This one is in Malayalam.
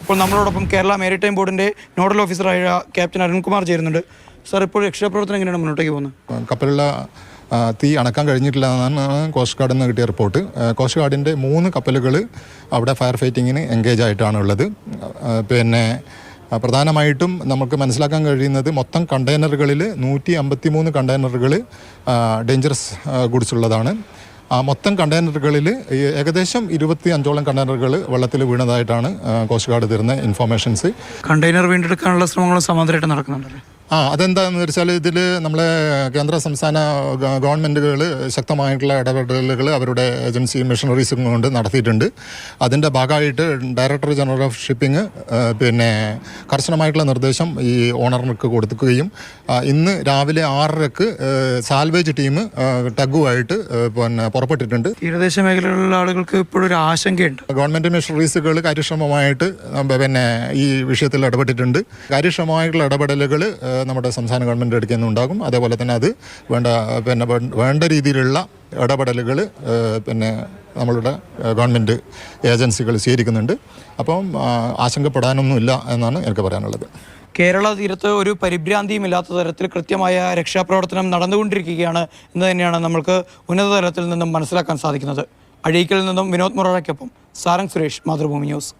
ഇപ്പോൾ നമ്മളോടൊപ്പം കേരള മാരിടൈം ബോർഡിൻ്റെ നോഡൽ ഓഫീസറായ ക്യാപ്റ്റൻ അരുൺകുമാർ ചേരുന്നുണ്ട്. സാർ, ഇപ്പോൾ രക്ഷാപ്രവർത്തനം എങ്ങനെയാണ് മുന്നോട്ടേക്ക് പോകുന്നത്? കപ്പലിലുള്ള തീ അണക്കാൻ കഴിഞ്ഞിട്ടില്ല എന്നാണ് കോസ്റ്റ് ഗാർഡിൽ നിന്ന് കിട്ടിയ റിപ്പോർട്ട്. കോസ്റ്റ് ഗാർഡിൻ്റെ 3 കപ്പലുകൾ അവിടെ ഫയർ ഫൈറ്റിങ്ങിന് എൻഗേജ് ആയിട്ടാണ് ഉള്ളത്. പിന്നെ പ്രധാനമായിട്ടും നമുക്ക് മനസ്സിലാക്കാൻ കഴിയുന്നത് മൊത്തം കണ്ടെയ്നറുകളിൽ 153 കണ്ടെയ്നറുകൾ ഡേഞ്ചറസ് ഗുഡ്സ് ഉള്ളതാണ്. മൊത്തം കണ്ടെയ്നറുകളിൽ ഏകദേശം 25ഓളം കണ്ടെയ്നറുകൾ വെള്ളത്തിൽ വീണതായിട്ടാണ് കോസ്റ്റ് ഗാർഡ് തരുന്ന ഇൻഫോർമേഷൻസ്. കണ്ടെയ്നർ വീണ്ടെടുക്കാനുള്ള ശ്രമങ്ങളും സമാന്തരമായിട്ട് നടക്കുന്നുണ്ടല്ലേ? അതെന്താണെന്ന് വെച്ചാൽ ഇതിൽ നമ്മളെ കേന്ദ്ര സംസ്ഥാന ഗവൺമെൻറ്റുകൾ ശക്തമായിട്ടുള്ള ഇടപെടലുകൾ അവരുടെ ഏജൻസി മിഷണറീസും കൊണ്ട് നടത്തിയിട്ടുണ്ട്. അതിൻ്റെ ഭാഗമായിട്ട് ഡയറക്ടർ ജനറൽ ഓഫ് ഷിപ്പിംഗ് പിന്നെ കർശനമായിട്ടുള്ള നിർദ്ദേശം ഈ ഓണർക്ക് കൊടുക്കുകയും ഇന്ന് രാവിലെ 6:30 സാൽവേജ് ടീം ടഗുമായിട്ട് പിന്നെ പുറപ്പെട്ടിട്ടുണ്ട്. തീരദേശ മേഖലകളിലുള്ള ആളുകൾക്ക് ഇപ്പോഴൊരു ആശങ്കയുണ്ട്. ഗവൺമെൻറ് മിഷണറീസുകൾ കാര്യക്ഷമമായിട്ട് പിന്നെ ഈ വിഷയത്തിൽ ഇടപെട്ടിട്ടുണ്ട്. കാര്യക്ഷമമായിട്ടുള്ള ഇടപെടലുകൾ നമ്മുടെ സംസ്ഥാന ഗവൺമെൻറ് എടുക്കുന്നുണ്ടാകും. അതേപോലെ തന്നെ അത് വേണ്ട രീതിയിലുള്ള ഇടപെടലുകൾ പിന്നെ നമ്മളുടെ ഗവൺമെൻറ് ഏജൻസികൾ സ്വീകരിക്കുന്നുണ്ട്. അപ്പം ആശങ്കപ്പെടാനൊന്നുമില്ല എന്നാണ് എനിക്ക് പറയാനുള്ളത്. കേരള തീരത്ത് ഒരു പരിഭ്രാന്തിയുമില്ലാത്ത തരത്തിൽ കൃത്യമായ രക്ഷാപ്രവർത്തനം നടന്നുകൊണ്ടിരിക്കുകയാണ് എന്ന് തന്നെയാണ് നമ്മൾക്ക് ഉന്നത തലത്തിൽ നിന്നും മനസ്സിലാക്കാൻ സാധിക്കുന്നത്. അഴീക്കലിൽ നിന്നും വിനോദ് മുറയ്ക്കൊപ്പം സാരംഗ് സുരേഷ്, മാതൃഭൂമി ന്യൂസ്.